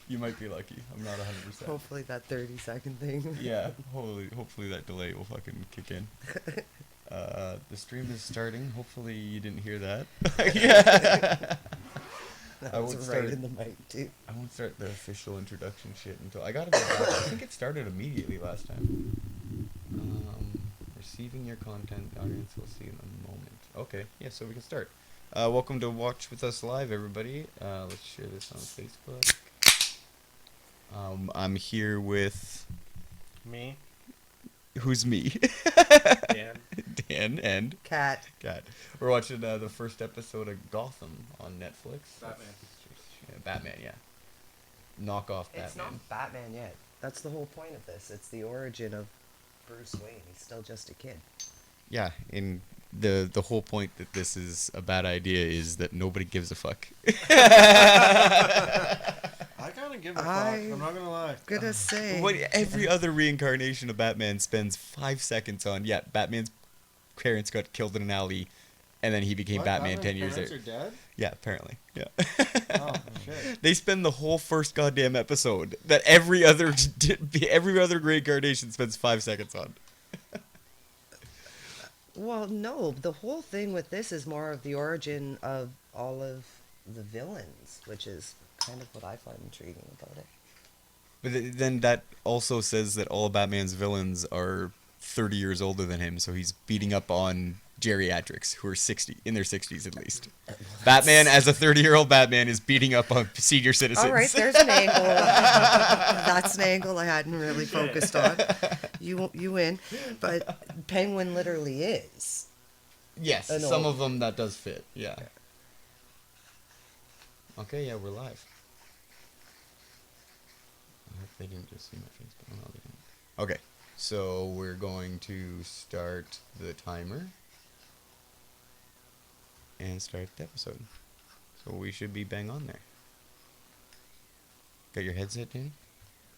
You might be lucky. I'm not 100%. Hopefully that 30-second thing. Yeah, hopefully that delay will fucking kick in. The stream is starting. Hopefully you didn't hear that. Yeah. That I was won't right start. in the mic, too. I won't start the official introduction shit until I gotta go back. I think it started immediately last time. Receiving your content, the audience will see in a moment. Okay, yeah, so we can start. Welcome to Watch With Us Live, everybody. Let's share this on Facebook. I'm here with... Me? Who's me? Dan. Dan and... Cat. We're watching the first episode of Gotham on Netflix. Batman. Batman, yeah. Knockoff Batman. It's not Batman yet. That's the whole point of this. It's the origin of Bruce Wayne. He's still just a kid. Yeah, and the whole point that this is a bad idea is that nobody gives a fuck. I kind of give a fuck. I'm not gonna lie. Gonna say. What every other reincarnation of Batman spends 5 seconds on. Yeah, Batman's parents got killed in an alley, and then he became What? Batman Batman's 10 years parents later. are dead? Yeah, apparently. Yeah. Oh, shit. They spend the whole first goddamn episode that every other reincarnation spends 5 seconds on. Well, no. The whole thing with this is more of the origin of all of the villains, which is kind of what I find intriguing about it. But then that also says that all of Batman's villains are 30 years older than him, so he's beating up on geriatrics who are 60, in their 60s at least. Batman, as a 30-year-old Batman, is beating up on senior citizens. All right, there's an angle. That's an angle I hadn't really focused on. You win. But Penguin literally is. Yes, An some old- of them that does fit, yeah. Okay, yeah, we're live. I hope they didn't just see my face, but no, they didn't. Okay, so we're going to start the timer and start the episode. So we should be bang on there. Got your headset, Danny?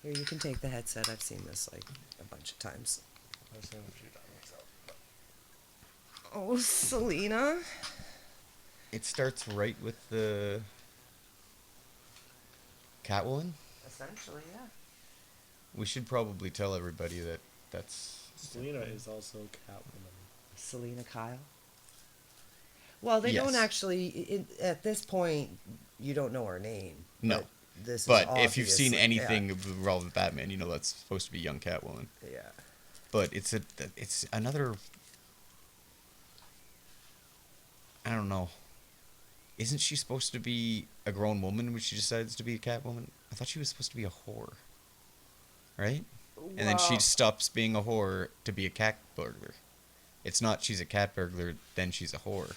Here, you can take the headset. I've seen this like a bunch of times. I've seen a few times myself. Oh, Selena. It starts right with the Catwoman. Essentially, yeah. We should probably tell everybody that that's... Selena is also Catwoman. Selena Kyle. Well, they Yes. don't actually. At this point, you don't know her name. No. But this. But is if you've seen obviously- anything involved with Batman, you know that's supposed to be young Catwoman. Yeah. But it's another. I don't know. Isn't she supposed to be a grown woman when she decides to be a Catwoman? I thought she was supposed to be a whore. Right? And then she stops being a whore to be a cat burglar. It's not she's a cat burglar, then she's a whore.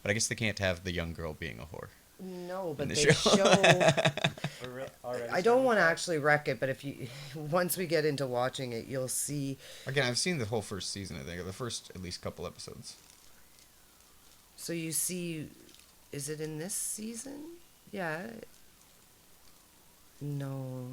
But I guess they can't have the young girl being a whore. No, in but the they show. Already I don't want to actually wreck it, but if you once we get into watching it, you'll see. Again, I've seen the whole first season, I think, or the first at least couple episodes. So you see, is it in this season? Yeah. No.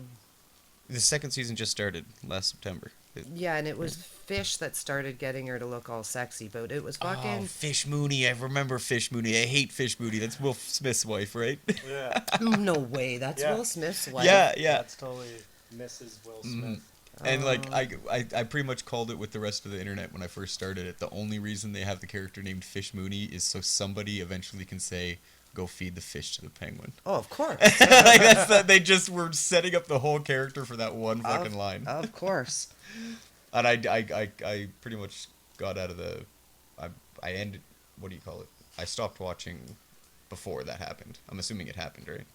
The second season just started last September. Yeah, and it was Fish that started getting her to look all sexy, but it was Oh, fucking. Fish Mooney. I remember Fish Mooney. I hate Fish Mooney. That's Will Smith's wife, right? Yeah. No way, that's Yeah. Will Smith's wife. Yeah. That's totally Mrs. Will Smith. And like I pretty much called it with the rest of the internet when I first started it. The only reason they have the character named Fish Mooney is so somebody eventually can say, "Go feed the fish to the penguin." Oh, of course. Like that's that. They just were setting up the whole character for that one fucking line. Of course. And I pretty much got out of the. I ended. What do you call it? I stopped watching before that happened. I'm assuming it happened, right?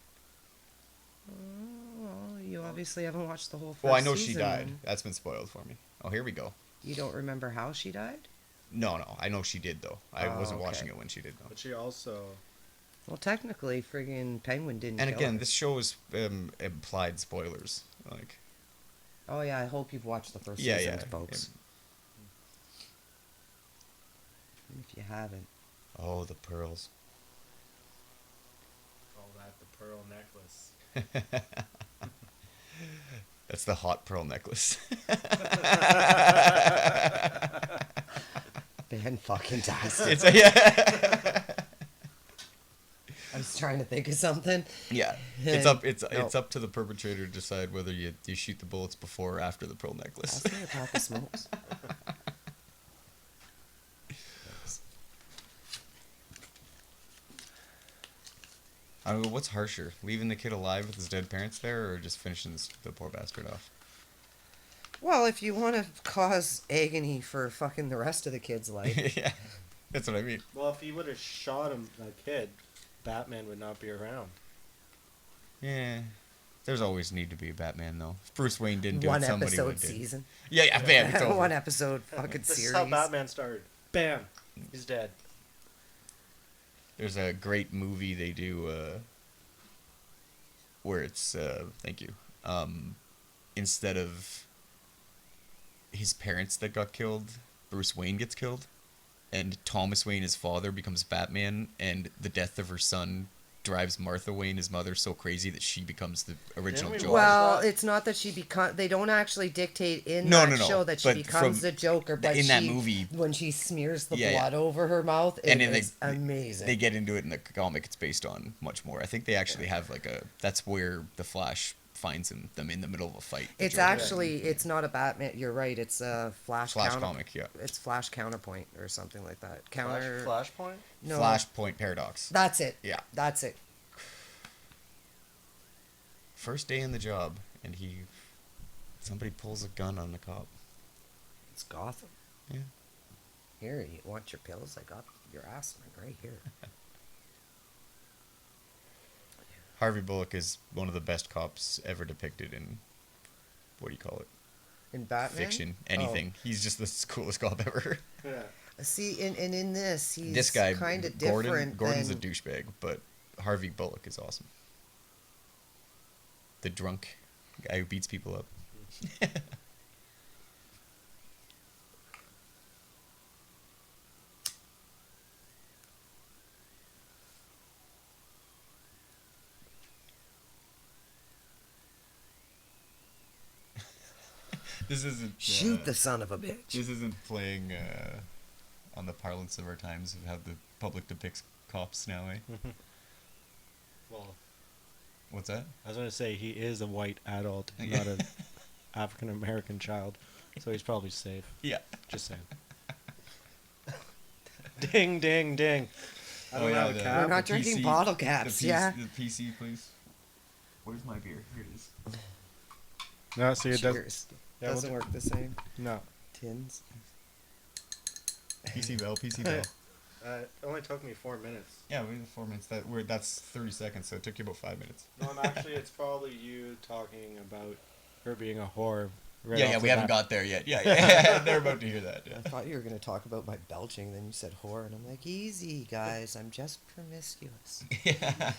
Well, you obviously haven't watched the whole first Well, I know she season, died. then. That's been spoiled for me. Oh, here we go. You don't remember how she died? No, I know she did though. I Oh, wasn't okay. watching it when she did though. But she also... Well, technically, friggin' Penguin didn't And kill again, her. this show is implied spoilers. Like, Oh, yeah, I hope you've watched the first Yeah, season, yeah, folks. If you haven't. oh, the pearls. Call that the pearl necklace. That's the hot pearl necklace. Fantastic. It's yeah. I was trying to think of something. Yeah, it's Nope. up to the perpetrator to decide whether you shoot the bullets before or after the pearl necklace. Pass me a pack of smokes. Thanks. I don't know, what's harsher, leaving the kid alive with his dead parents there, or just finishing the poor bastard off? Well, if you want to cause agony for fucking the rest of the kid's life, Yeah, that's what I mean. Well, if he would have shot him, that kid, Batman would not be around. Yeah, there's always need to be a Batman though. If Bruce Wayne didn't do one it, somebody episode would. season, Yeah, yeah, bam, it's over. one episode fucking This series. is how Batman started. Bam, he's dead. There's a great movie they do where it's thank you. Instead of his parents that got killed, Bruce Wayne gets killed, and Thomas Wayne, his father, becomes Batman, and the death of her son drives Martha Wayne, his mother, so crazy that she becomes the original Didn't we Joker. watch Well, that? it's not that she become. They don't actually dictate in No, that no, no, show that she but becomes from the Joker. But in that she- movie- when she smears the Yeah, yeah. blood over her mouth, And it then is amazing. They get into it in the comic. It's based on much more. I think they actually have like a. That's where the Flash finds them in the middle of a fight. the It's Joker. actually it's not a Batman. You're right. It's a Flash. Flash comic, yeah. It's Flash Counterpoint or something like that. Flash, Counter. Flashpoint? No. Flashpoint Paradox. That's it. Yeah. That's it. First day in the job, and somebody pulls a gun on the cop. It's Gotham. Yeah. Here, you want your pills? I got your aspirin right here. Harvey Bullock is one of the best cops ever depicted in, what do you call it? In Batman. Fiction, anything. He's just the coolest cop ever. Yeah. See, and in this, he's This guy, kind of Gordon, different. Gordon's than, a douchebag, but Harvey Bullock is awesome. The drunk guy who beats people up. This isn't Shoot the son of a bitch. This isn't playing on the parlance of our times of how the public depicts cops now, eh? Well, What's that? I was going to say, he is a white adult, Yeah. not an African American child. So he's probably safe. Yeah. Just saying. Ding, ding, ding. I don't have a cap. We're not drinking bottle caps, yeah. The PC, please. Where's my beer? Here it is. No, see, it does. Cheers. Yeah, Doesn't work the same. No. Tins. PC Bell, PC Bell. It only took me 4 minutes. Yeah, we have 4 minutes. That's 30 seconds, so it took you about 5 minutes. No, actually, it's probably you talking about her being a whore. Right Yeah, off yeah, the we haven't bat. got there yet. Yeah. They're about to hear that. I Yeah. thought you were going to talk about my belching, then you said whore, and I'm like, easy, guys. I'm just promiscuous. Yeah.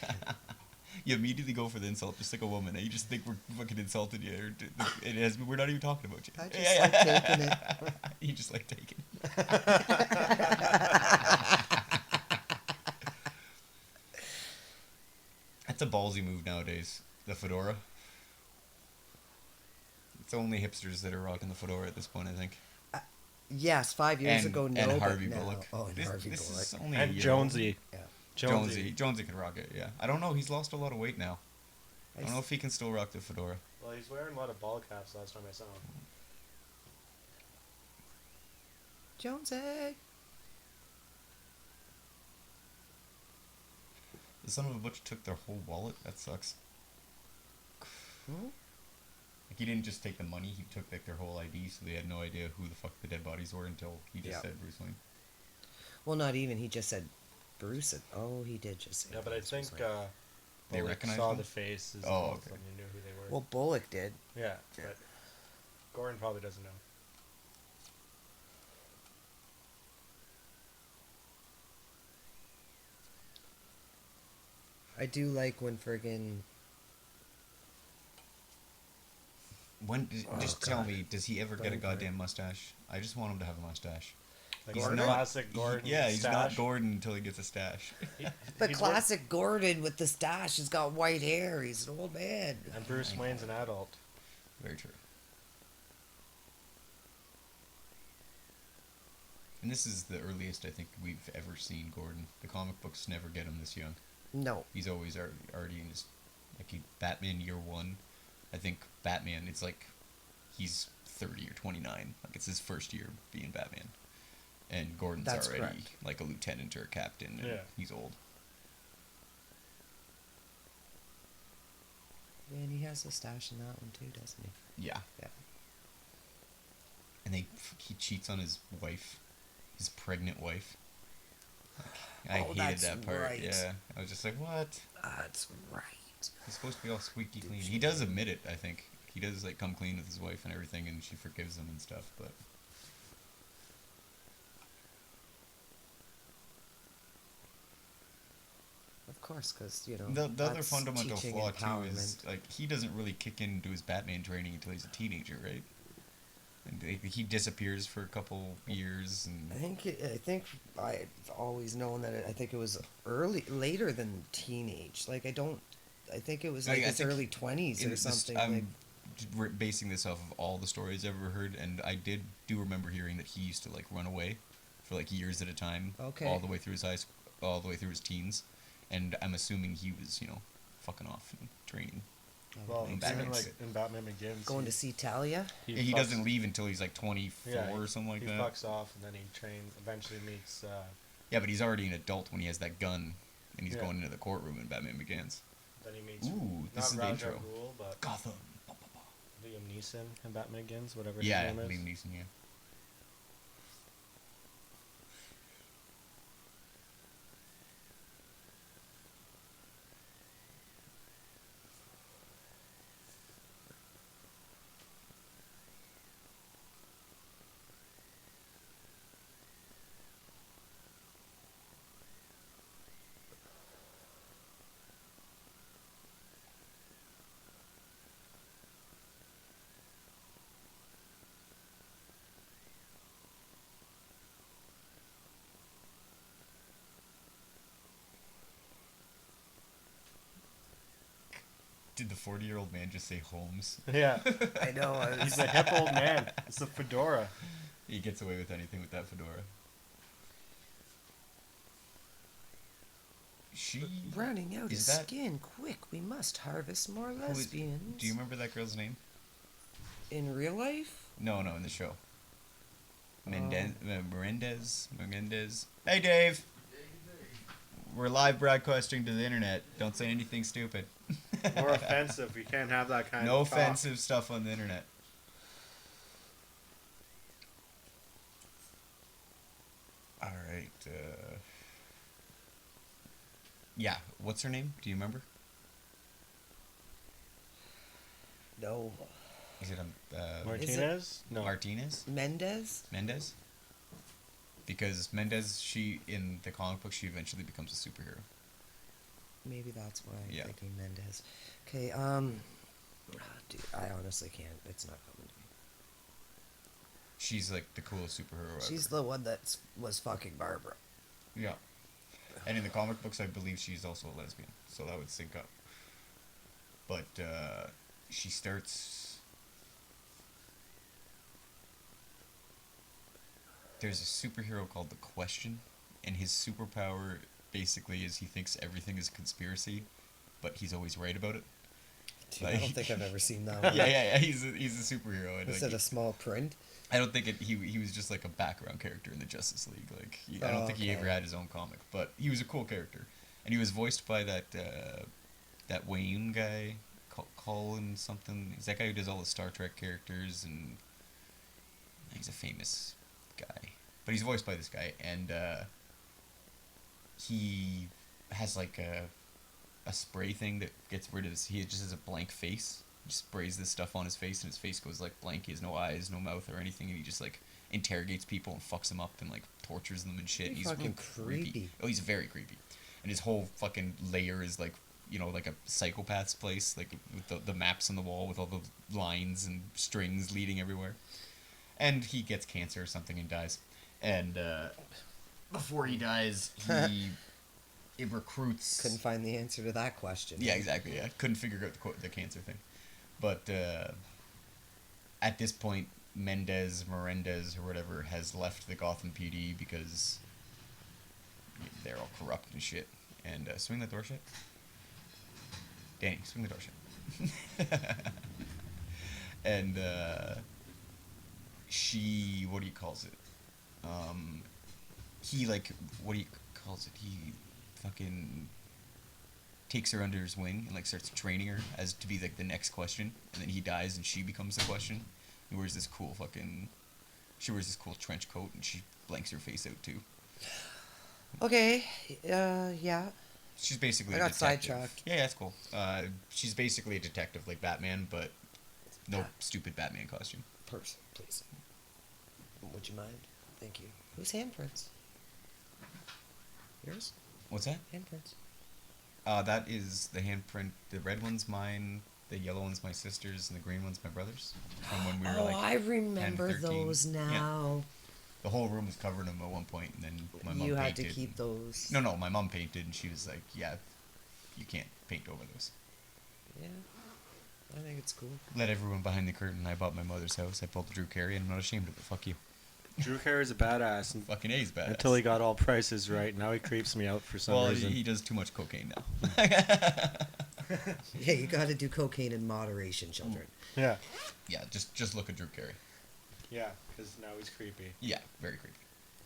You immediately go for the insult, just like a woman. And you just think we're fucking insulted you. We're not even talking about you. I just like taking it. You just like taking it. That's a ballsy move nowadays. The fedora. It's only hipsters that are rocking the fedora at this point, I think. Yes, 5 years ago, no, and but Harvey now. Bullock. Oh, and Harvey this Bullock. is only a And year Jonesy. Yeah. Jonesy can rock it, yeah. I don't know, he's lost a lot of weight now. I don't know if he can still rock the fedora. Well, he's wearing a lot of ball caps last time I saw him. Jonesy. The son of a butcher took their whole wallet? That sucks. Hmm? Like, he didn't just take the money, he took like their whole ID, so they had no idea who the fuck the dead bodies were until he just Yeah. said Bruce Wayne. Well, not even. He just said Bruce. Oh, he did just say Yeah, but I Bruce think was like- They Bullock recognized saw him? the faces Oh, and okay. you knew who they were. Well, Bullock did. yeah, but Gordon probably doesn't know. I do like when friggin' Just God. tell me, does he ever get a Don't worry. goddamn mustache? I just want him to have a mustache. Like He's Gordon, not- classic Gordon. Yeah, he's not stash. Gordon until he gets a stash. the He'd classic Gordon with the stash. He's got white hair. He's an old man. work- And Bruce Wayne's an adult. Very true. And this is the earliest I think we've ever seen Gordon. The comic books never get him this young. No. He's always already in his like Batman Year One. I think Batman. It's like he's 30 or 29. Like it's his first year being Batman, and Gordon's That's already correct. like a lieutenant or a captain, and Yeah. he's old. Yeah, and he has a stash in that one too, doesn't he? Yeah. Yeah. And he cheats on his wife, his pregnant wife. I Oh, hated that's that part. right. Yeah, I was just like, what? That's right. He's supposed to be all squeaky clean. she He does admit it, I think. He does like come clean with his wife and everything, and she forgives him and stuff. But Of course, because, you know, the other that's fundamental teaching flaw too empowerment. is like he doesn't really kick into his Batman training until he's a teenager, right? And he disappears for a couple years, and I've always known that I think it was later than teenage. Like, I think it was like I his think early 20s or something. I'm basing this off of all the stories I've ever heard, and I do remember hearing that he used to like run away for like years at a time, Okay. all the way through his all the way through his teens, and I'm assuming he was fucking off and training. Well, In even Batman like shit. in Batman Begins, Going to see Talia? He fucks- doesn't leave until he's like 24 yeah, or something like he that. fucks off, and then he eventually meets. Yeah, but he's already an adult when he has that gun, and he's Yeah. going into the courtroom in Batman Begins. Then he meets. Ooh, this not is the Ra's intro. al Ghul, but Gotham. Liam Neeson in Batman Begins, whatever Yeah, his name is. Liam Neeson. Yeah. Did the 40-year-old man just say Holmes? Yeah, I know. he's a hip old man. It's a fedora. He gets away with anything with that fedora. She Running out of Is that- skin. Quick, we must harvest more who is- lesbians. Do you remember that girl's name? In real life? No, in the show. Menendez. Hey, Dave. We're live broadcasting to the internet. Don't say anything stupid. More offensive. We can't have that kind No of talk. offensive stuff on the internet. All right. Yeah. What's her name? Do you remember? No. Is it Martinez? No. Martinez? Mendez? Mendez? Because Mendez, she in the comic book, she eventually becomes a superhero. Maybe that's why I'm Yeah. thinking Mendez. Okay, dude, I honestly can't. It's not coming to me. She's like the coolest superhero ever. She's the one that was fucking Barbara. Yeah. And in the comic books, I believe she's also a lesbian, so that would sync up. But she starts. There's a superhero called the Question, and his superpower basically is he thinks everything is a conspiracy, but he's always right about it. Dude, I don't Like- think I've ever seen that one. Yeah. He's a superhero. And Was like, it a small print? I don't think he was just like a background character in the Justice League. Like I don't think he Okay. ever had his own comic, but he was a cool character, and he was voiced by that Wayne guy, Colin something. He's that guy who does all the Star Trek characters, and he's a famous guy. But he's voiced by this guy, and he has like a spray thing that gets rid of. He just has a blank face. He sprays this stuff on his face, and his face goes like blank. He has no eyes, no mouth, or anything, and he just like interrogates people and fucks them up and like tortures them and shit. Pretty He's fucking really creepy. Oh, he's very creepy, and his whole fucking layer is like like a psychopath's place, like with the maps on the wall with all the lines and strings leading everywhere. And he gets cancer or something and dies. And before he dies, it recruits. Couldn't find the answer to that question. Yeah, exactly. Yeah, couldn't figure out the cancer thing, but at this point, Menendez or whatever has left the Gotham PD because they're all corrupt and shit. and swing the door shut. Danny, swing the door shut. And she, what do you calls it? He like, what do you calls it? He fucking takes her under his wing and like starts training her as to be like the next question, and then he dies and she becomes the question. He wears this cool fucking, she wears this cool trench coat and she blanks her face out too. Okay. Yeah. She's basically I a got detective. sidetracked. Yeah, that's cool. She's basically a detective like Batman, but no stupid Batman costume. Person, please. Would you mind? Thank you. Whose handprints? Yours? What's that? Handprints. That is the handprint. The red one's mine, the yellow one's my sister's, and the green one's my brother's. From when we were like I remember 10, 13. those Yeah. now. The whole room was covered in them at one point, and then my mom You painted. had to keep those. No, my mom painted, and she was like, "Yeah, you can't paint over those." Yeah. I think it's cool. Let everyone behind the curtain. I bought my mother's house. I pulled the Drew Carey, and I'm not ashamed of it. Fuck you. Drew Carey's a badass and Fucking A's badass. until he got all prices right. Now he creeps me out for some well, reason. he does too much cocaine now. Yeah, you got to do cocaine in moderation, children. Yeah. Yeah, just look at Drew Carey. Yeah, because now he's creepy. Yeah, very creepy.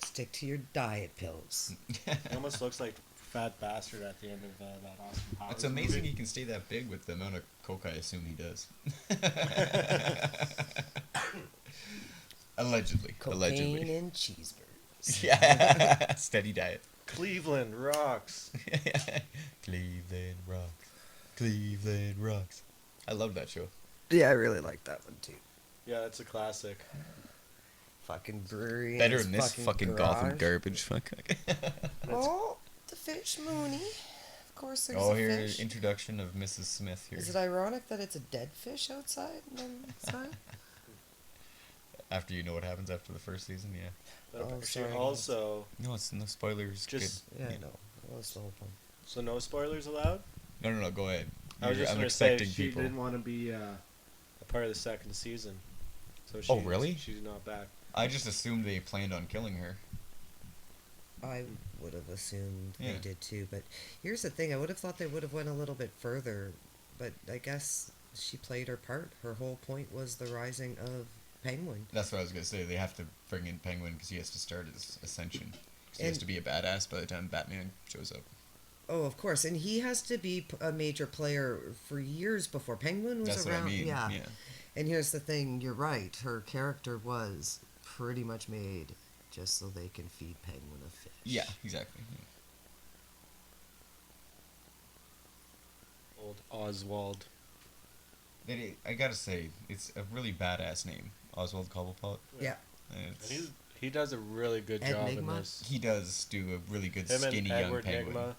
Stick to your diet pills. He almost looks like Fat Bastard at the end of that Austin Powers It's amazing movie. he can stay that big with the amount of coke I assume he does. Allegedly. Cocaine Allegedly. and cheeseburgers. Yeah. Steady diet. Cleveland rocks. Cleveland rocks. Cleveland rocks. I love that show. Yeah, I really like that one too. Yeah, that's a classic. Fucking brewery. Better and than his this fucking garage. Gotham garbage. Fuck. Oh, the fish Mooney. Of course, there's Oh, a here, fish. introduction of Mrs. Smith here. Is it ironic that it's a dead fish outside and then inside? After you know what happens after the first season, yeah. But Oh, she sorry. also, No, it's no spoilers. Just- kid. Yeah, I know. Well, it's the whole point. so no spoilers allowed? No, go ahead. I was just I'm gonna say expecting she people. didn't want to be a part of the second season. So Oh, really? She's not back. I just assumed they planned on killing her. I would have assumed Yeah. they did too, but here's the thing: I would have thought they would have went a little bit further, but I guess she played her part. Her whole point was the rising of Penguin. That's what I was gonna say. They have to bring in Penguin because he has to start his ascension. 'Cause he has And- to be a badass by the time Batman shows up. Oh, of course, and he has to be a major player for years before Penguin was That's around. what I mean. Yeah. Yeah. And here's the thing: you're right. Her character was pretty much made just so they can feed Penguin a fish. Yeah, exactly. Old Oswald. I gotta say, it's a really badass name, Oswald Cobblepot. Yeah. And it's- He does a really good job in Enigma? this. he does do a really good Him skinny and young Edward penguin. Nygma,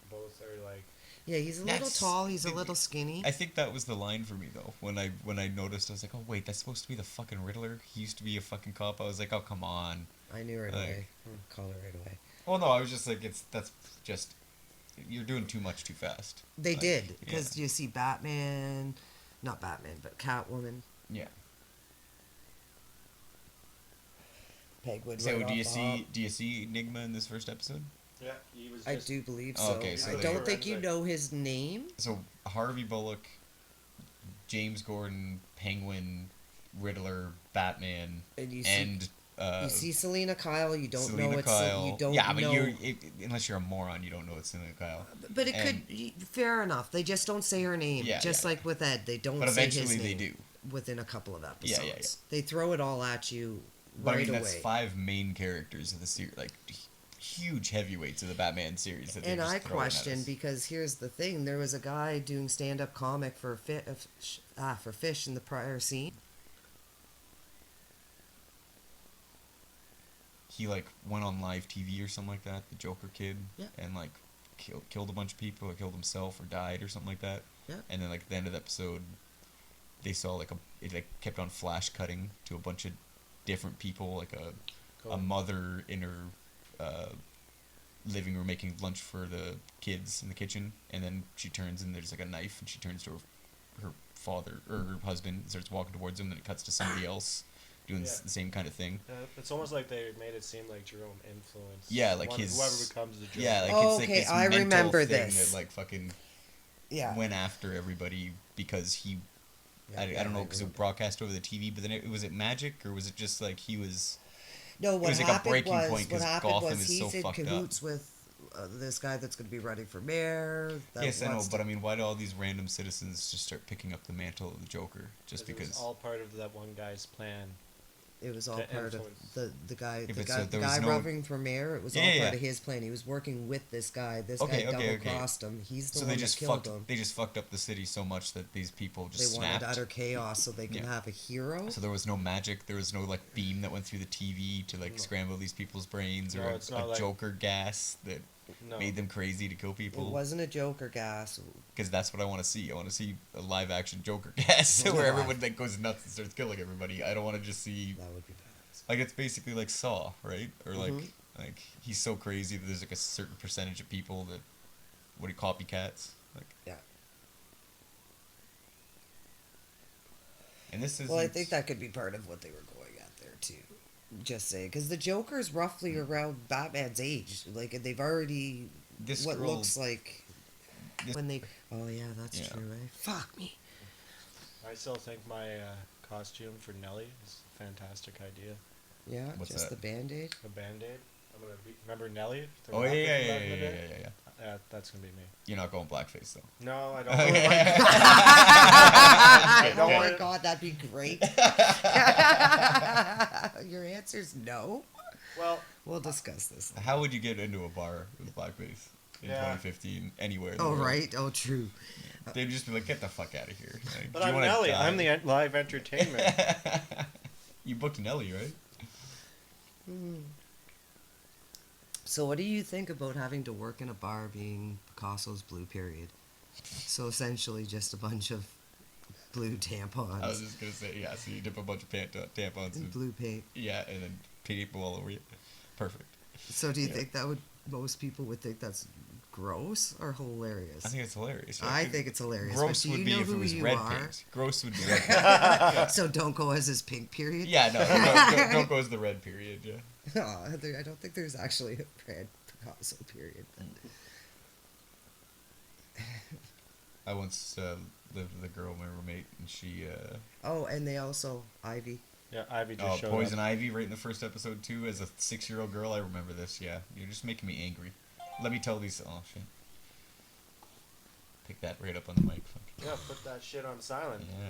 both are like. Yeah, he's a little That's- tall. He's a it- little skinny. I think that was the line for me though. When I noticed, I was like, oh wait, that's supposed to be the fucking Riddler. He used to be a fucking cop. I was like, oh come on. I knew right Like- away. Call her right away. Well, no, I was just like, that's just you're doing too much too fast. They Like, did because you see Batman, not Batman, but Catwoman. yeah. Penguin. So right do you off see top. do you see Enigma in this first episode? Yeah, he was. I Just, do believe Oh, so. okay, so I they- don't think you Forensic. know his name. So Harvey Bullock, James Gordon, Penguin, Riddler, Batman, And you see, and you see Selena Kyle. You don't Selena know it's Kyle. you don't yeah, but know. unless you're a moron, you don't know it's Selena Kyle. But it and- could. Fair enough. They just don't say her name. Yeah, just yeah. like with Ed, they don't But say his eventually name. they do. Within a couple of Yeah, episodes. yeah. They throw it all at you But right I mean, away. that's 5 main characters of the series, like huge heavyweights of the Batman series. That they And just I throw in at question us. because here's the thing: there was a guy doing stand-up comic for Fish in the prior scene. He like went on live TV or something like that, the Joker kid, Yeah. and like killed a bunch of people, or killed himself, or died, or something like that. Yeah. And then like at the end of the episode, they saw like it like kept on flash cutting to a bunch of different people, like a Cool. mother in her living room making lunch for the kids in the kitchen, and then she turns and there's like a knife, and she turns to her father or her husband and starts walking towards him, then it cuts to somebody else, doing Yeah. the same kind of thing. It's almost like they made it seem like Jerome influenced. Yeah, like whoever becomes the Joker. Yeah, like Oh, it's like okay, this I mental remember thing this. that like fucking Yeah. went after everybody because he. Yeah, I don't know because it remember. broadcast over the TV, but then was it magic or was it just like he was? No, what was like a happened breaking was point what 'cause happened Gotham was is so he's in fucked up. cahoots with this guy that's going to be running for mayor. That Yes, I know, wants but to- I mean, why do all these random citizens just start picking up the mantle of the Joker just It was because? all part of that one guy's plan. it was all to part influence. of the guy Yeah, the but guy so the there was guy no- running for mayor. It was Yeah, all yeah, part yeah. of his plan. He was working with this guy. This Okay, guy okay, double crossed him. He's the So one they just that killed fucked. him. They just fucked up the city so much that these people They just wanted snapped. utter chaos so they can Yeah. have a hero. So there was no magic. There was no like beam that went through the TV to like No. scramble these people's brains, No, or it's not a like- Joker gas that No. made them crazy to kill It people. wasn't a Joker gas. Because that's what I want to see. I want to see a live action Joker gas where everyone like goes nuts and starts killing everybody. I don't want to just see That would be badass. like it's basically like Saw, right? Or like Mhm. like he's so crazy that there's like a certain percentage of people that what do you copycats like. Yeah. And this is Well, I think that could be part of what they were going at there too. Just saying, because the Joker's roughly around Batman's age. Like, and they've already this what girl, looks like this- when they. Oh yeah, that's Yeah. true. Eh? Fuck me. I still think my costume for Nelly is a fantastic idea. Yeah, What's just that? the Band-Aid. A band-aid. I'm gonna be. Remember Nelly? The Oh yeah, rapper yeah, from yeah, back yeah, in the yeah, day? yeah, yeah. That's gonna be me. You're not going blackface though. No, I don't. Oh don't my want- god, that'd be great. Your answer's no. Well, We'll discuss this. How would you get into a bar with blackface in Yeah. 2015 anywhere? in the Oh world? right. Oh true. They'd just be like, "Get the fuck out of here!" Like, but "Do you I'm wanna Nelly. die?" I'm the live entertainment. You booked Nelly, right? So, what do you think about having to work in a bar being Picasso's blue period? So essentially, just a bunch of blue tampons I was just gonna say, yeah. So you dip a bunch of tampons and in, blue paint. yeah, and then people all over you. Perfect. So, do you Yeah. think that would most people would think that's gross or hilarious? I think it's hilarious. I think it's hilarious. Gross but do would you be know if it who was you red are? paint. Gross would be red paint. So don't go as his pink period. Yeah, no, don't go as the red period. Yeah. No, I don't think there's actually a red Picasso period. I once lived with a girl, my roommate, and she. Oh, and they also Ivy. Yeah, Ivy just Oh, showed Poison up. Ivy, right in the first episode too. As a 6-year-old girl, I remember this. Yeah, you're just making me angry. Let me tell these. Oh shit. Pick that right up on the mic. Fuck. Yeah, put that shit on silent. Yeah.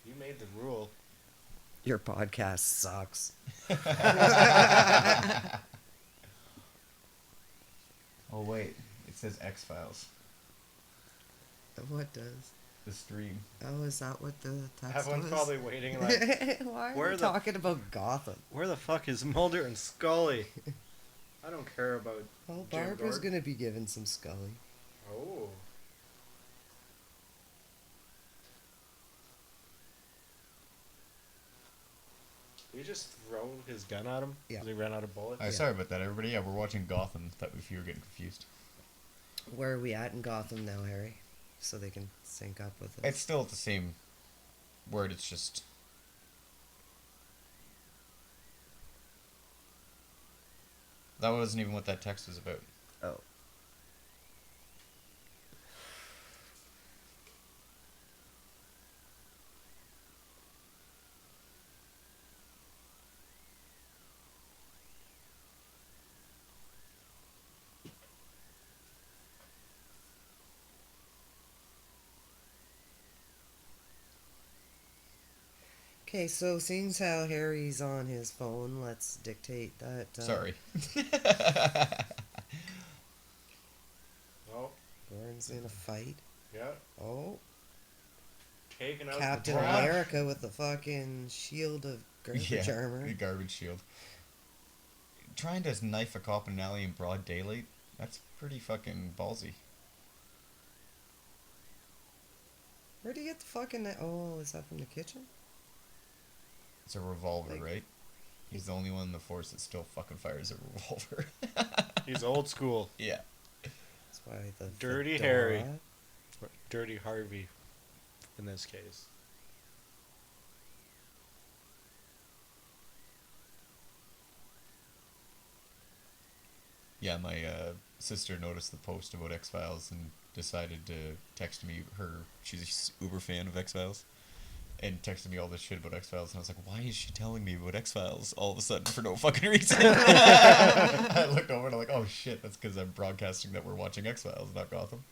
You made the rule. Your podcast sucks. Oh wait, it says X Files. What does? The stream. Oh, is that what the text Everyone's was? probably waiting like, Why are where we the- talking about Gotham? where the fuck is Mulder and Scully? I don't care about. Oh, Jim Barbara's Gordon. gonna be given some Scully. Oh. He just throw his gun at him? Yeah. 'Cause he ran out of bullets? Alright, sorry about that, everybody. Yeah, we're watching Gotham. Thought if you were getting confused. Where are we at in Gotham now, Harry? So they can sync up with us. It's still the same word. It's just. That wasn't even what that text was about. Oh. Okay, so seeing as how Harry's on his phone, let's dictate that. Sorry. Oh, Gordon's in a fight. yeah. Oh, Taking out Captain the trash. America with the fucking shield of garbage armor. the garbage shield. Trying to knife a cop in an alley in broad daylight? That's pretty fucking ballsy. Where'd he get the fucking? Oh, is that from the kitchen? It's a revolver, Like- right? He's the only one in the force that still fucking fires a revolver. He's old school. Yeah. That's why the Dirty fedora. Harry. Or Dirty Harvey, in this case. Yeah, my sister noticed the post about X-Files and decided to text me her. She's a uber fan of X-Files. And texted me all this shit about X-Files, and I was like, why is she telling me about X-Files all of a sudden for no fucking reason? I looked over and I'm like, oh shit, that's because I'm broadcasting that we're watching X-Files, not Gotham.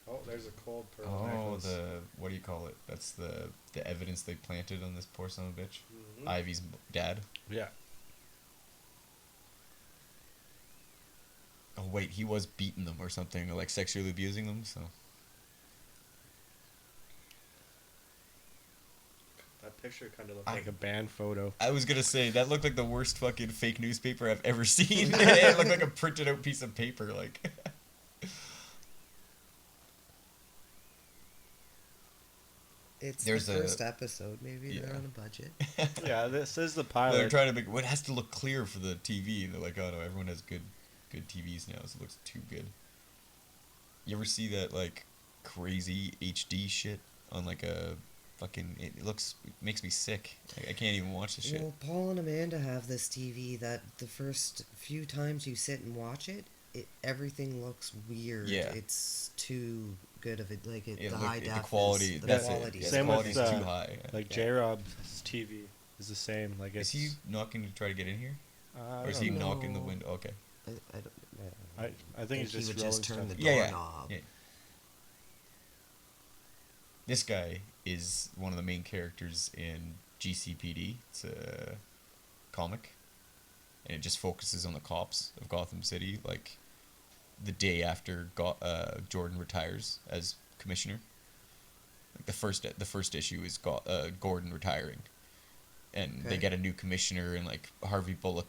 Oh, there's a cold pearl Oh, necklace. what do you call it? That's the evidence they planted on this poor son of a bitch. Mhm. Ivy's dad. Yeah. Oh wait, he was beating them or something, or like sexually abusing them, so... That picture kind of looked like a band photo. I was gonna say, that looked like the worst fucking fake newspaper I've ever seen. It looked like a printed out piece of paper, like... It's There's the a- first episode. Maybe yeah. they're on a budget. Yeah, this is the They're pilot. trying to make... Well, it has to look clear for the TV. They're like, oh no, everyone has good TVs now, so it looks too good. You ever see that, like, crazy HD shit on, like, a fucking... It makes me sick. I can't even watch the shit. Well, Paul and Amanda have this TV that the first few times you sit and watch it, everything looks weird. Yeah. It's too good of it. Like the Look, high def. the quality, the that's quality it. is Yeah, the Same with, quality's too high. Like Yeah. J-Rob's TV is the same. Like Is it's. he knocking to try to get in here? I Or is don't he know. knocking the window? Okay. I don't. I think he's he just would rolling just turn stuff. the Yeah, yeah. doorknob. Yeah. This guy is one of the main characters in GCPD. It's a comic, and it just focuses on the cops of Gotham City, like the day after Jordan retires as commissioner. Like the first issue is Gordon retiring, and they Okay. get a new commissioner, and like Harvey Bullock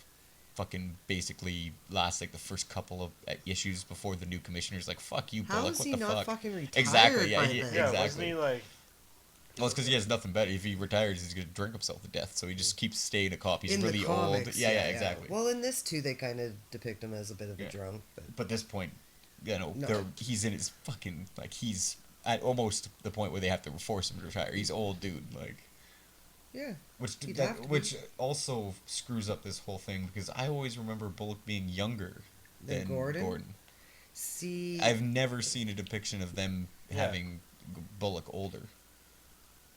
fucking basically lasts like the first couple of issues before the new commissioner's like, fuck you, How Bullock, is what he the not fuck? fucking retired Exactly, yeah, by he- then? Yeah, exactly. wasn't he like? Well, it's because he has nothing better. If he retires, he's gonna drink himself to death. So he just keeps staying a cop. He's In really the comics, old. Yeah, exactly. Well, in this too, they kind of depict him as a bit of a Yeah. drunk. But But at this point, No. he's in his fucking like he's at almost the point where they have to force him to retire. He's old, dude. Like, yeah, which He'd have to be. which also screws up this whole thing because I always remember Bullock being younger Than than Gordon? see, I've never seen a depiction of them Yeah. having Bullock older.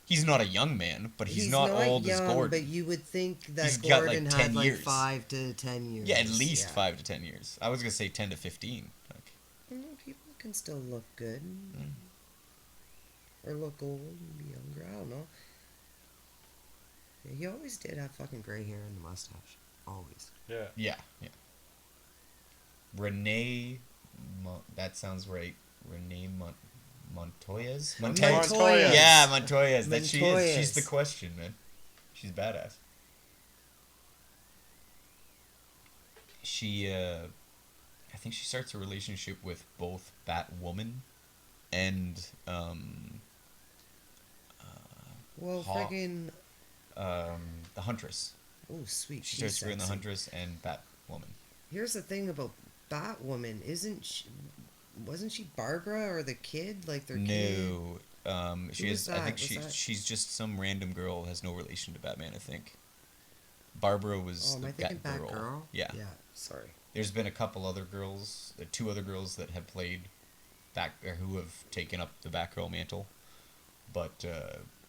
He's not a young man, but he's, he's not old young, as Gordon. but you would think that He's got, like, Gordon 10 had like years. 5 to 10 years. Yeah, at least yeah. 5 to 10 years. I was gonna say 10 to 15. Like, People can still look good Mm. or look old and be younger. I don't know. Yeah, he always did have fucking gray hair and a mustache. Always. Yeah. yeah. Renee, that sounds right. Renee Montoyas. Montoya. Yeah, Montoyas. That she is. She's Montoyas. the question, man. She's badass. She, I think she starts a relationship with both Batwoman and Well, Hawk. friggin' the Huntress. oh sweet. She she's starts doing the sexy. Huntress and Batwoman. Here's the thing about Batwoman, wasn't she Barbara or the kid? Like their kid? No, she Who is. was I that? think Was that- she's just some random girl has no relation to Batman. I think. Barbara was Oh, am the I thinking Batgirl. Batgirl? Yeah. Yeah, sorry. There's been a couple other girls, 2 other girls that have played or who have taken up the Batgirl mantle, but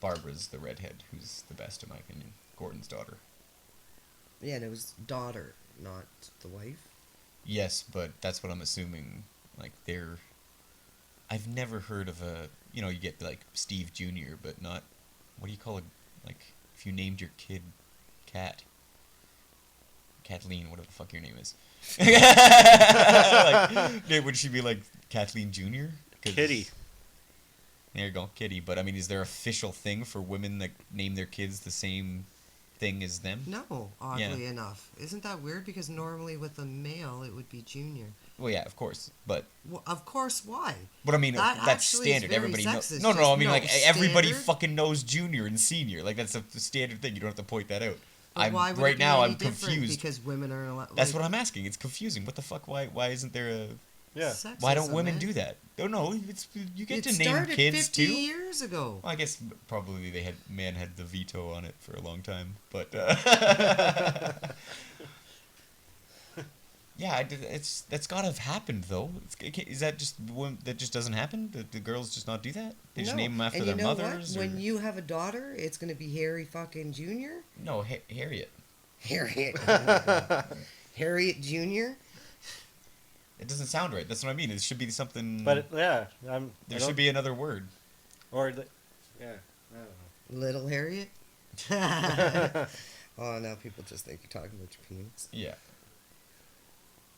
Barbara's the redhead, who's the best in my opinion. Gordon's daughter. Yeah, and it was daughter, not the wife. Yes, but that's what I'm assuming. Like they're. I've never heard of a. You get like Steve Jr., but not. What do you call like if you named your kid Cat? Kathleen, whatever the fuck your name is. Like, would she be like Kathleen Jr.? Kitty. There you go, Kitty. But I mean, is there official thing for women that name their kids the same thing as them? No, oddly enough. Isn't that weird? Because normally with a male, it would be junior. Well, yeah, of course, but Well, of course, why? I mean, That that's actually is standard. very Everybody knows. sexist. No, Just I mean, no, like everybody standard? fucking knows junior and senior. Like that's a standard thing. You don't have to point that out. But why would Right it be now. any I'm different? confused. Because women are allowed. That's what I'm asking. It's confusing. What the fuck? Why isn't there a? Yeah. Why don't sexism, women man. do that? Oh no, it's you get It to name started kids 50 too. years ago. Well, I guess probably man had the veto on it for a long time, but Yeah, that's gotta have happened though. Is that just that just doesn't happen? The girls just not do that? They just No, name them after and their you know what? mothers? When Or... you have a daughter, it's gonna be Harry fucking Junior. No, Harriet. Harriet. Oh my God. Harriet Junior. It doesn't sound right. That's what I mean. It should be something. But yeah, There should be another word. or the, yeah, I don't know. Little Harriet. Oh, now people just think you're talking about your penis. Yeah.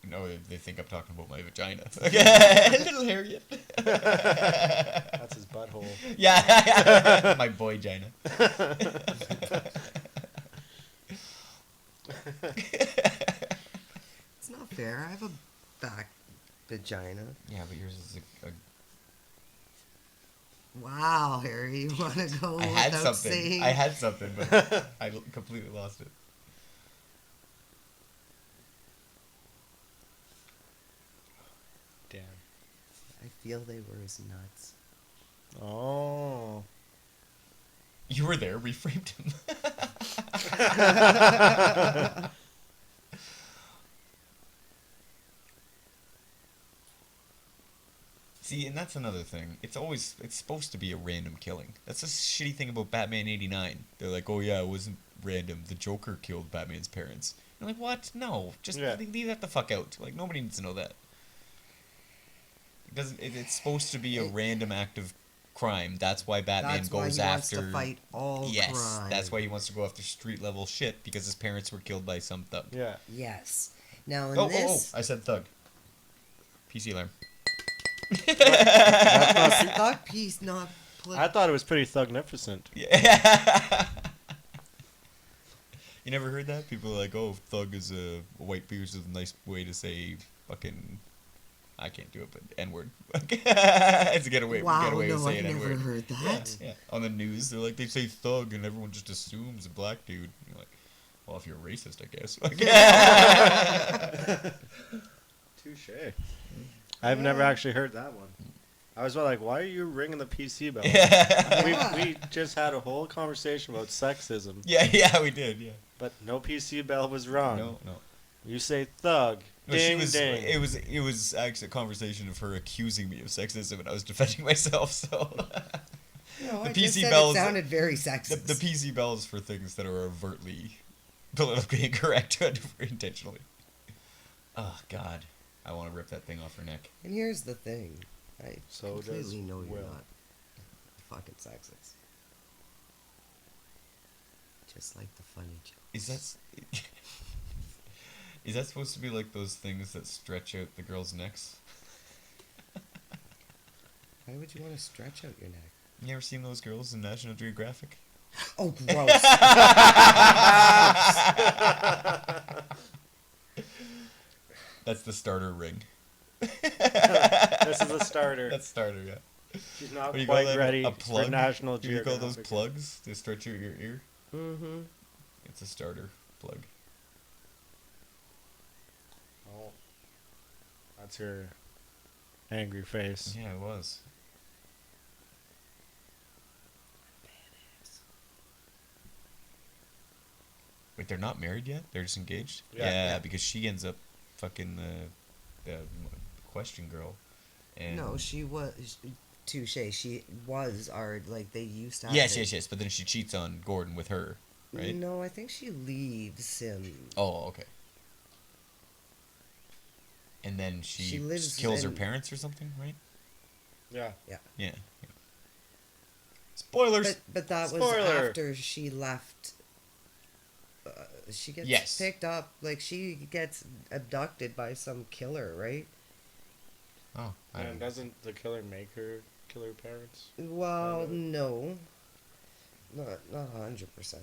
No, they think I'm talking about my vagina. Little Harriet. That's his butthole. Yeah, my boy vagina. It's not fair. I have a back vagina. Yeah, but yours is a Wow, Harry, you want to go I had without something. saying? I had something, but I completely lost it. Damn. I feel they were his nuts. Oh. You were there. Reframed him. See, and that's another thing. It's supposed to be a random killing. That's the shitty thing about Batman '89. They're like, oh yeah, it wasn't random. The Joker killed Batman's parents. I'm like, what? No, just leave that the fuck out. Like, nobody needs to know that. It doesn't. It's supposed to be a random act of crime. That's why Batman That's goes why he after. wants to fight all yes, crime. that's why he wants to go after street level shit because his parents were killed by some thug. Yeah. Yes. Now in Oh, this, I said thug. PC alarm. thug piece, not. I thought it was pretty thugnificent. Yeah. You never heard that? People are like, oh, thug is a white beers is a nice way to say fucking. I can't do it, but N-word. It's a getaway. Wow, getaway no, of saying I've never N-word. heard that. Yeah. On the news, they're like, they say thug, and everyone just assumes a black dude. And you're like, well, if you're racist, I guess. Touche. I've never actually heard that one. I was like, why are you ringing the PC bell? Yeah. We just had a whole conversation about sexism, Yeah, we did. Yeah. but no PC bell was wrong. No. You say thug. No, Ding, ding. It was actually a conversation of her accusing me of sexism, and I was defending myself. So No, the I just PC said bells it sounded very sexist. the PC bells for things that are overtly politically incorrect intentionally. Oh God, I want to rip that thing off her neck. And here's the thing, I So does completely know you're Will. not fucking sexist. Just like the funny joke. Is that supposed to be like those things that stretch out the girls' necks? Why would you want to stretch out your neck? You ever seen those girls in National Geographic? Oh, gross. That's the starter ring. This is a starter. That's starter, yeah. She's not What do you call quite that? ready A plug? for National What do you call those Geographic. plugs to stretch out your ear? Mm-hmm. It's a starter plug. Oh, that's her angry face. Yeah, it was. Wait, they're not married yet? They're just engaged? Yeah. Because she ends up fucking the question girl. And No, she was. Touche. She was like they used to. Have Yes. But then she cheats on Gordon with her, right? No, I think she leaves him. Oh, okay. And then she She lives just kills her in- parents or something, right? Yeah. Yeah. Spoilers. But that was Spoiler. after she left. She gets Yes. picked up, like she gets abducted by some killer, right? Oh, I And don't. doesn't the killer make her kill her parents? Well, Kind of. no, not 100%.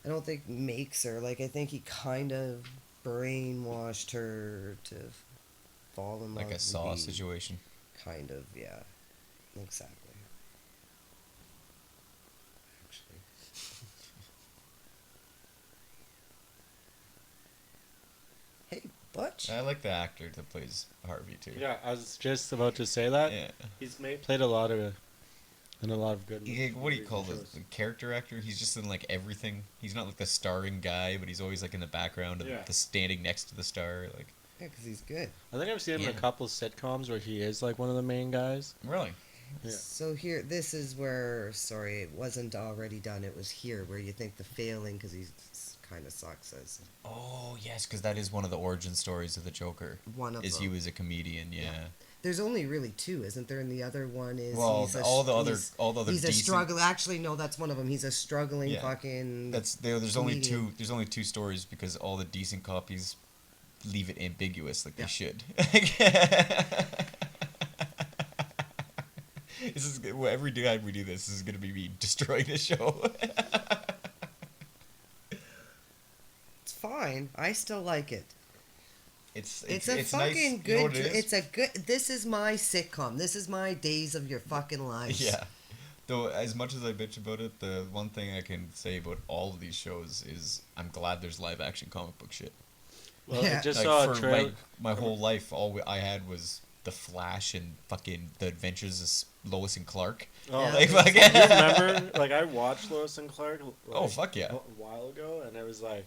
I don't think makes her. Like I think he kind of brainwashed her to fall in love. Like a with Saw the- situation. Kind of, yeah, exactly. Actually. Hey, Butch. I like the actor that plays Harvey too. Yeah, I was just about to say that. Yeah. He's played a lot of good. What do you movies call and this? shows. The character actor? He's just in like everything. He's not like the starring guy, but he's always like in the background, Yeah. the standing next to the star. Like Yeah, because he's good. I think I've seen him in Yeah. a couple sitcoms where he is like one of the main guys. Really? Yeah. So here, this is where, sorry, it wasn't already done. It was here where you think the failing, because he kind of sucks as Oh yes, because that is one of the origin stories of the Joker. one of Is them. he was a comedian? Yeah. There's only really two, isn't there? And the other one is Well, all the other he's a decent. struggle. Actually, no, that's one of them. He's a struggling Yeah. fucking. There's only comedian. two. There's only two stories because all the decent copies leave it ambiguous, like Yeah. they should. This is well, every time we do this is gonna be me destroying the show. It's fine. I still like it. It's a fucking nice. You know good. what it is? It's a good. This is my sitcom. This is my days of your fucking lives. Yeah. Though, as much as I bitch about it, the one thing I can say about all of these shows is I'm glad there's live action comic book shit. Well, Yeah. I just Like, saw for a trailer. my whole life, I had was The Flash and fucking The Adventures of Lois and Clark. Oh, Yeah. Like, do fucking. you remember? Like I watched Lois and Clark. Like, Oh, fuck yeah. A while ago, and it was like,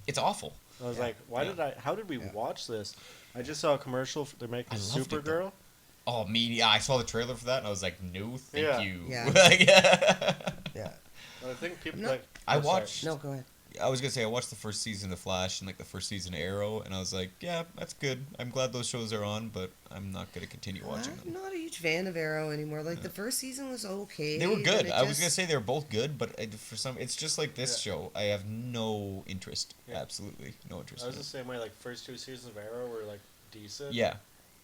It's awful. I was Yeah. like, why Yeah. did I? How did we Yeah. watch this? I just saw a commercial. They're making I loved it, though. Supergirl. Oh, me, yeah, I saw the trailer for that and I was like, no, thank Yeah. you. Yeah. Like, Yeah. And I think people No. like. I oh, sorry. watched. No, go ahead. I was gonna say I watched the first season of Flash and like the first season of Arrow, and I was like, yeah, that's good. I'm glad those shows are on, but I'm not gonna continue watching I'm them. not a huge fan of Arrow anymore. Like the first season was okay. They were but good. it I was just- gonna say they were both good, but for some, it's just like this Yeah. show. I have no interest. Yeah. Absolutely no interest. I was in the same way. Like first two seasons of Arrow were like decent. it. Yeah,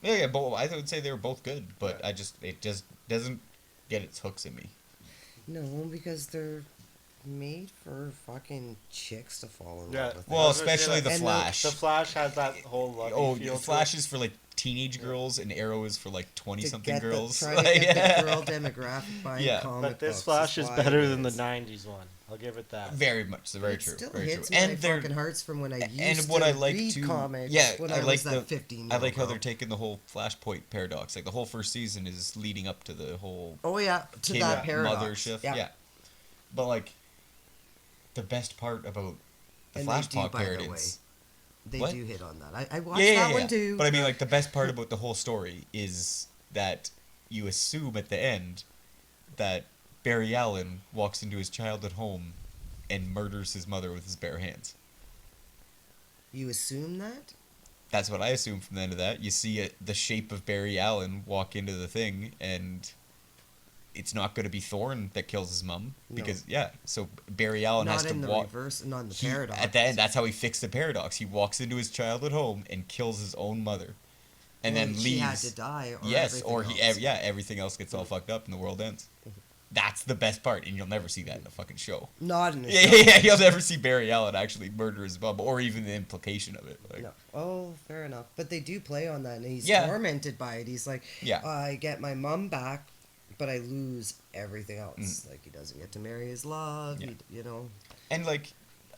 yeah. But I would say they were both good, but Yeah. it just doesn't get its hooks in me. No, because they're made for fucking chicks to fall in Yeah. love with. Well, I was gonna say, especially like, the and the- Flash. The Flash has that whole lovey Oh, feel. to Flash it. is for like teenage girls, and Arrow is for like 20-something to get girls. try Like, to get the girl demographic buying Yeah. comic But this books Flash is why better it than the is. '90s one. I'll give it that. Very much, very It true. still Very hits true. my And they're fucking hearts from when I used and to what I like read too. comics Yeah, when I I like was the. that 15. I like how bro. they're taking the whole Flashpoint paradox. Like the whole first season is leading up to the whole Oh yeah, to kid that paradox. mother shift. Yeah. Yeah. But like, the best part about the And they do, Flashpoint by the paradox. They What? do hit on that. I watched Yeah, that one too. But I mean, like the best part about the whole story is that you assume at the end that Barry Allen walks into his childhood home and murders his mother with his bare hands. You assume that? That's what I assume from the end of that. You see the shape of Barry Allen walk into the thing, and it's not going to be Thorne that kills his mum because so Barry Allen Not has to in the walk. reverse, not in the paradox. At the end, that's how he fixed the paradox. He walks into his childhood home and kills his own mother, and Well, then leaves. she had to die. Or Yes, or everything else. everything else gets all fucked up and the world ends. That's the best part, and you'll never see that in a fucking show. Not in the Yeah, show. yeah, you'll never see Barry Allen actually murder his mom, or even the implication of it. Like, No. Oh, fair enough. But they do play on that, and he's Yeah. tormented by it. He's like, Yeah. I get my mom back, but I lose everything else. Mm. Like, he doesn't get to marry his love, Yeah. you know. And like,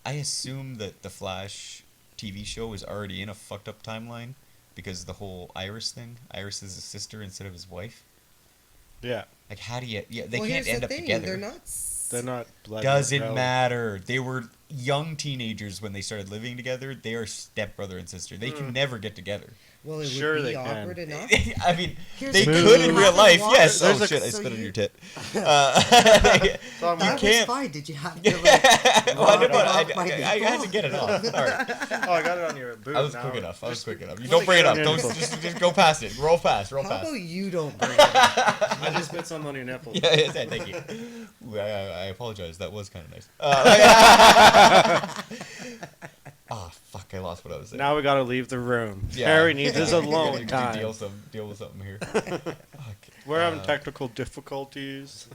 I assume that the Flash TV show is already in a fucked up timeline because the whole Iris thing. Iris is his sister instead of his wife. Yeah. Like, how do you? Yeah, they Well, can't here's end the up thing. together. They're not. They're not blood. Doesn't related. matter. They were young teenagers when they started living together. They are stepbrother and sister. They can never get together. Well, it Sure would they be can. awkward enough. I mean, Here's they the thing, could you in real haven't life. watched- Yes. There's Oh a- shit! I so spit on you- your tit. So I'm That You was can't- fine. Did you have to like? Well, I, didn't rub want- it off my I had to nipple? get it off. All right. Oh, I got it on your boot. I was now. quick enough. I was quick enough. You let don't me bring it get up. on Don't your nipple. just go past it. Roll fast. Roll How fast. about you don't bring it up? I just spit some on your nipple. Yeah, yeah, thank you. Ooh, I apologize. That was kind of nice. Oh, fuck. I lost what I was saying. Now we gotta leave the room. Yeah. Harry needs his Yeah. alone Deal time. deal with something here. Fuck. We're having technical difficulties.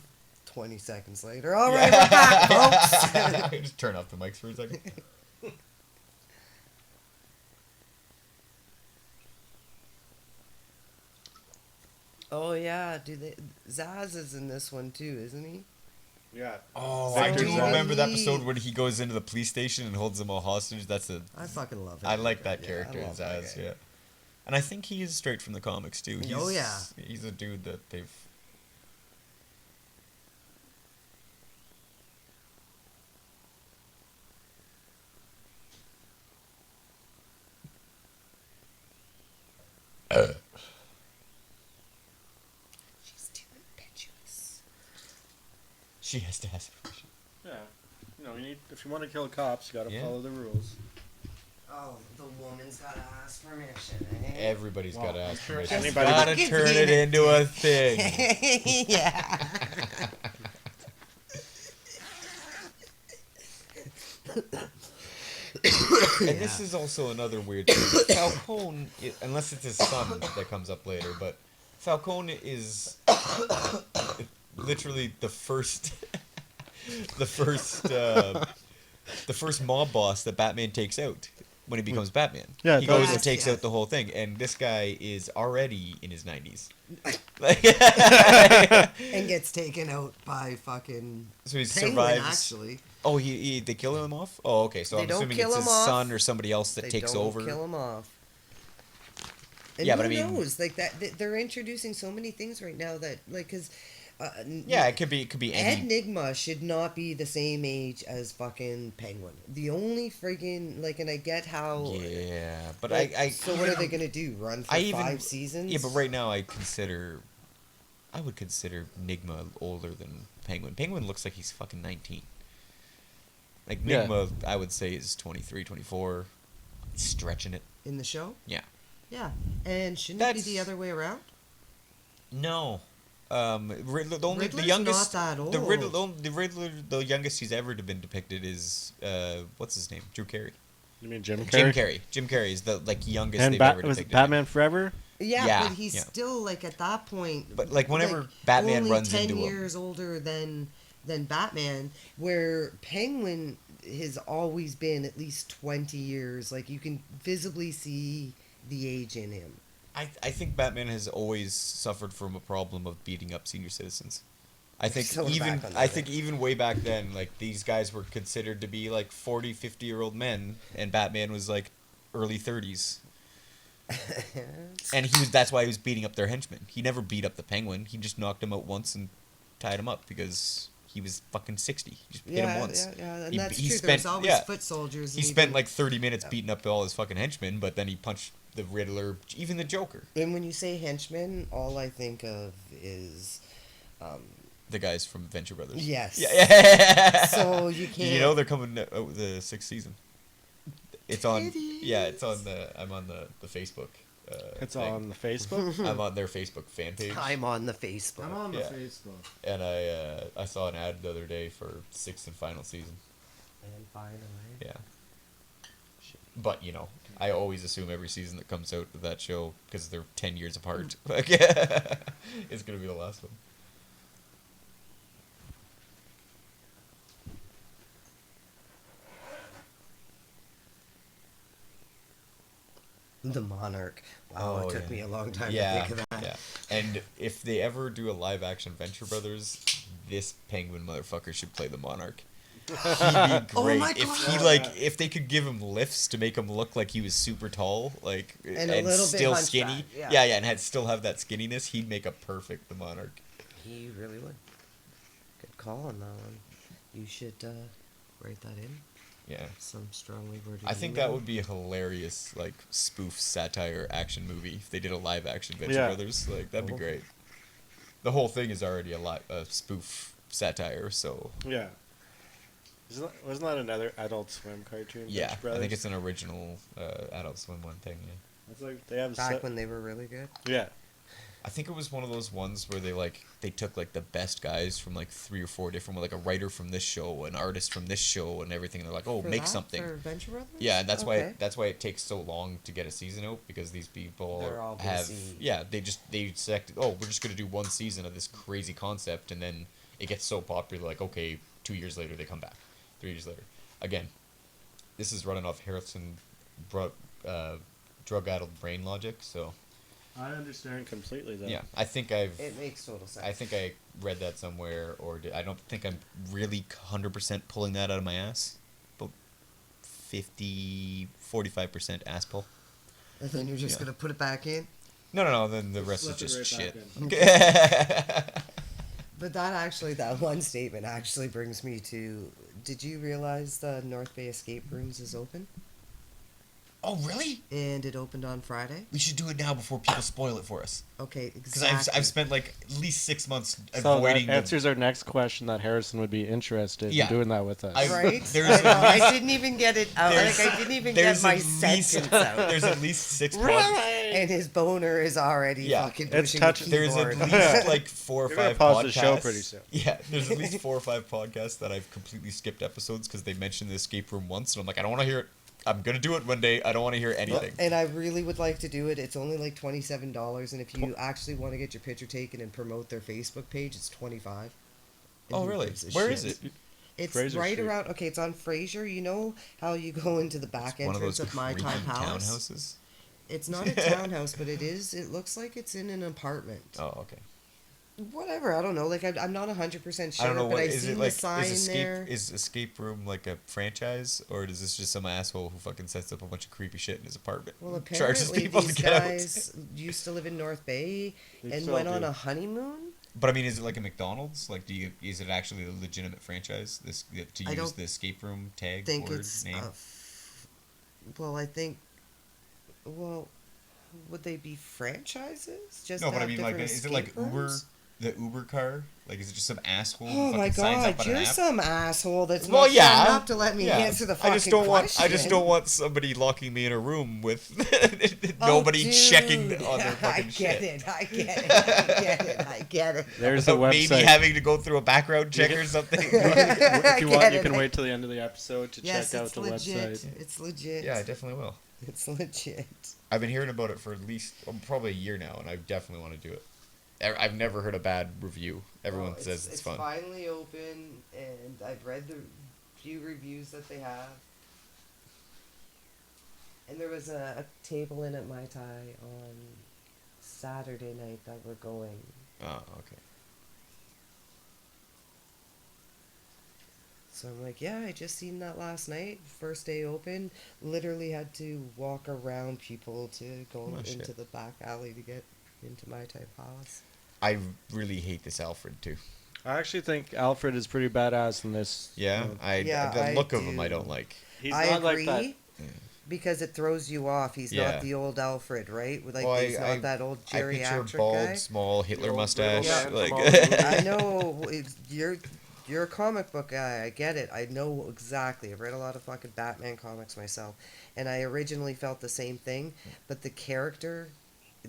20 seconds later. All right, we're back, folks. Just turn off the mics for a second. Oh yeah, Zaz is in this one too, isn't he? Yeah. Oh, So I do he- remember the episode when he goes into the police station and holds them all hostage. That's a. I fucking love him. I like that Yeah, character I in love that Zaz, guy. yeah. And I think he is straight from the comics too. He's, Oh, yeah. He's a dude that they've. She has to ask permission. Yeah. You know, you need if you want to kill cops, you got to Yeah. follow the rules. Oh, the woman's gotta ask permission, eh? Everybody's Well, got to I'm ask sure permission. anybody- Gotta Fucking turn being it a into a dick. thing. Yeah. And this is also another weird thing. Falcone, unless it's his son that comes up later, but Falcone is literally the first, the first, the first mob boss that Batman takes out when he becomes Batman. Yeah, He totally. goes and Yes, takes yes. out the whole thing, and this guy is already in his 90s. And gets taken out by fucking So he Penguin, survives. actually. Oh, they kill him off? Oh, okay. So They I'm don't assuming kill it's him his off. son or somebody else that They takes don't over. kill him off. And Yeah, who but I mean- knows? Like that, they're introducing so many things right now that, like, because Yeah, it could be any. Enigma should not be the same age as fucking Penguin. The only friggin' like, and I get how. Yeah, but like, I. So what are they gonna do? Run for I even- 5 seasons? Yeah, but right now I would consider Nigma older than Penguin. Penguin looks like he's fucking 19. Like Yeah. Nigma, I would say is 23, 24. Stretching it. in the show. Yeah. Yeah, and shouldn't it be That's- the other way around? No. Riddler, the Riddler's youngest, not that the Riddler, old. the Riddler, the youngest he's ever been depicted is what's his name? Drew Carey. You mean Jim Carrey? Jim Carrey. Jim Carrey is the youngest And they've ever was depicted. it Batman Forever? Yeah, Yeah, but he's yeah. still like at that point. But, like, whenever Batman only runs 10 into him- years older than Batman, where Penguin has always been at least 20 years. Like, you can visibly see the age in him. I think Batman has always suffered from a problem of beating up senior citizens. I think So even back on I that. think even way back then, like these guys were considered to be like 40, 50-year-old men, and Batman was like early 30s. And that's why he was beating up their henchmen. He never beat up the Penguin. He just knocked him out once and tied him up because he was fucking 60. He just hit him once. Yeah, and He- that's he true. spent- There's always yeah. foot soldiers. He and spent even- like 30 minutes beating up all his fucking henchmen, but then he punched the Riddler, even the Joker. And when you say henchmen, all I think of is, The guys from Venture Brothers. yes. Yeah. So you Did you can't. know they're coming out with the 6th season? It's on. Titties. Yeah, it's on the. I'm on the Facebook. It's thing. on the Facebook. I'm on their Facebook fan page. I'm on the Facebook. I'm on the Yeah. Facebook. And I saw an ad the other day for 6th and final season. And finally. Yeah. But you know, I always assume every season that comes out of that show, because they're 10 years apart, like, it's gonna be the last one. The Monarch. Wow, Oh, it took yeah. me a long time Yeah, to think of that. yeah. And if they ever do a live action Venture Brothers, this Penguin motherfucker should play the Monarch. He'd be great. Oh my if he God. if they could give him lifts to make him look like he was super tall, like And a little bit still hunchback, skinny. yeah. Yeah, and still have that skinniness, he'd make a perfect the Monarch. He really would. Good call on that one. You should write that in. Yeah. Some strongly worded. I think that would be a hilarious like spoof satire action movie if they did a live action Venture Yeah. Brothers. Like that'd be Oh. great. The whole thing is already a spoof satire, so Yeah. Wasn't that another Adult Swim cartoon? yeah, Venture I Brothers? think it's an original Adult Swim one thing. Yeah, It's like they have back when they were really good. yeah. I think it was one of those ones where they took like the best guys from like 3 or 4 different, like a writer from this show, an artist from this show, and everything. And they're like, oh, For make that? something. For Venture Brothers? Yeah, and that's Okay. why it takes so long to get a season out, because these people They're all have busy. they select, oh, we're just gonna do one season of this crazy concept, and then it gets so popular, like, okay, 2 years later they come back, 3 years later, again. This is running off Harrison drug-addled brain logic, so I understand completely though. yeah, I think It makes total sense. I think I read that somewhere, I don't think I'm really 100% pulling that out of my ass. About 45% ass pull. And then you're just Yeah. gonna put it back in. No, then the rest is Slip it just right shit. back But that one statement actually brings me to. Did you realize the North Bay Escape Rooms is open? Oh, really? and it opened on Friday. We should do it now before people spoil it for us. Okay, Because exactly. I've spent like at least 6 months So avoiding that answers our next question that Harrison would be interested Yeah. in doing that with us. Right? There's I know. at least- I didn't even get it out. Like, I didn't even get there's my at least- sentence out. There's at least 6 And his boner is already Yeah. fucking It's pushing touch- the There's keyboard. at least like 4 or You're gonna 5 pause podcasts. the show pretty soon. Yeah, there's at least 4 or 5 podcasts that I've completely skipped episodes because they mentioned the escape room once, and I'm like, I don't want to hear it. I'm gonna do it one day. I don't want to hear anything. And I really would like to do it. It's only like $27, and if you actually want to get your picture taken and promote their Facebook page, it's $25. And Oh, who really? gives a Where shit? is it? It's Fraser right Street. around. Okay, it's on Fraser. You know how you go into the back One of entrance those of My Time creepy Palace? townhouses. It's not a townhouse, but it is. It looks like it's in an apartment. Oh, okay. Whatever. I don't know. Like I'm not 100% sure, I don't know but what I is seen it like. the sign there. Is escape room like a franchise, or is this just some asshole who fucking sets up a bunch of creepy shit in his apartment? Well, charges apparently people these to get out? guys used to live in North Bay They and still went on do. a honeymoon. But I mean, is it like a McDonald's? Like, is it actually a legitimate franchise? To I use don't the escape room tag Think word it's name? well, I think. Well, would they be franchises? Just No, to but I have mean, like, different is it like escape Uber, rooms? the Uber car? Like, is it just some asshole? Oh who my fucking signs up God! on an You're app? some asshole that's Well, not yeah, shutting up to let me yeah. answer the fucking I just don't question. want. I just don't want somebody locking me in a room with Oh, nobody dude. checking on their fucking I get shit. it. I get it. I get it. I get it. There's the Without website. maybe having to go through a background check or something. if you want, Get you it. can wait till the end of the episode to Yes, check out it's the legit. website. It's legit. Yeah, I definitely will. It's legit. I've been hearing about it for at least probably a year now, and I definitely want to do it. I've never heard a bad review. Everyone Oh, says it's fun. finally open, and I've read the few reviews that they have. And there was a table in at Mai Tai on Saturday night that we're going. Oh, okay. So I'm like, yeah, I just seen that last night. First day open. Literally had to walk around people to go Oh, into shit. the back alley to get into Mai Tai Palace. I really hate this Alfred too. I actually think Alfred is pretty badass in this. Yeah, Yeah, the I look of him I do. don't like. He's I not agree. like that. Because it throws you off. He's Yeah. not the old Alfred, right? Like Well, he's not that old I picture geriatric bald, guy. small Hitler old mustache. brittle man Like, from all the movies. I know you're a comic book guy. I get it. I know exactly. I've read a lot of fucking Batman comics myself, and I originally felt the same thing. But the character,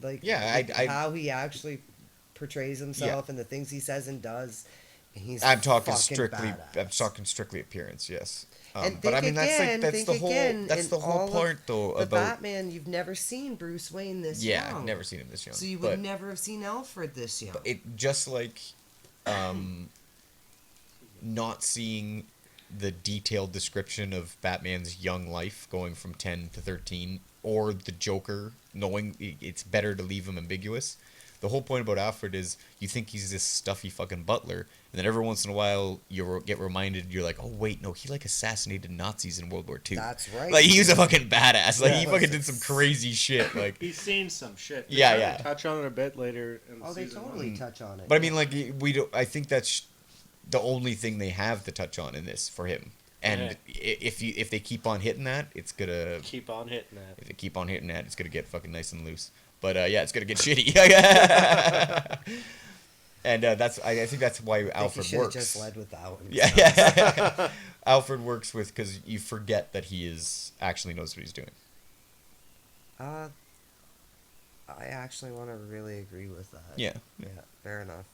like, Yeah, I- how he actually portrays himself and the things he says and does, he's I'm talking fucking strictly. badass. I'm talking strictly appearance. Yes. And but I mean, think again, that's think the whole. again, That's in the whole all of part, though. The About Batman, you've never seen Bruce Wayne this yeah, young. I've never seen him this young. So you but would never have seen Alfred this young. it just like, not seeing the detailed description of Batman's young life going from 10 to 13, or the Joker knowing it's better to leave him ambiguous. The whole point about Alfred is you think he's this stuffy fucking butler, and then every once in a while you get reminded, you're like, oh wait, no, he like assassinated Nazis in World War II. That's right. Like he was a fucking badass. Like Yeah. he fucking did some crazy shit. Like, He's seen some shit. Yeah, They yeah. Touch on it a bit later. In Oh, they season totally one. touch on it. but I mean, like we don't. I think that's the only thing they have to touch on in this for him. And if they keep on hitting that, it's gonna. Keep on hitting that. If they keep on hitting that, it's gonna get fucking nice and loose. But yeah, it's gonna get shitty. And that's I think that's why I think Alfred you should have works. just led with that one. Yeah. Alfred works with because you forget that he is actually knows what he's doing. I actually want to really agree with that. Yeah. Yeah, fair enough.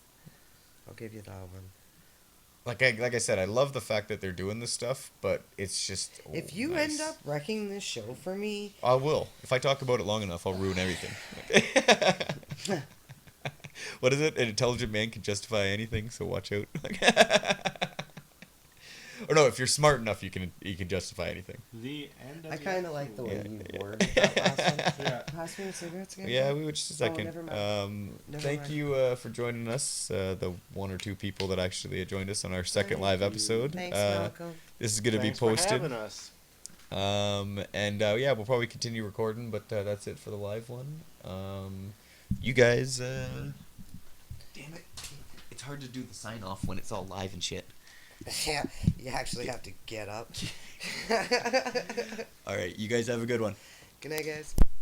I'll give you that one. Like I said, I love the fact that they're doing this stuff, but it's just If you nice. end up wrecking this show for me, I will. If I talk about it long enough, I'll ruin everything. What is it? An intelligent man can justify anything, so watch out. Or no, if you're smart enough, you can justify anything. The end of I the kind of like the way Yeah. you worded that last one. Yeah. Pass me the cigarettes again. Yeah, we were just a Oh, second. never mind. Never Thank mind. you for joining us, the one or two people that actually joined us on our second live episode. Thanks, Malcolm. This is going to be Thanks for posted. having us. Yeah, we'll probably continue recording, but that's it for the live one. You guys, damn it, it's hard to do the sign off when it's all live and shit. Yeah, you actually have to get up. All right, you guys have a good one. Good night, guys.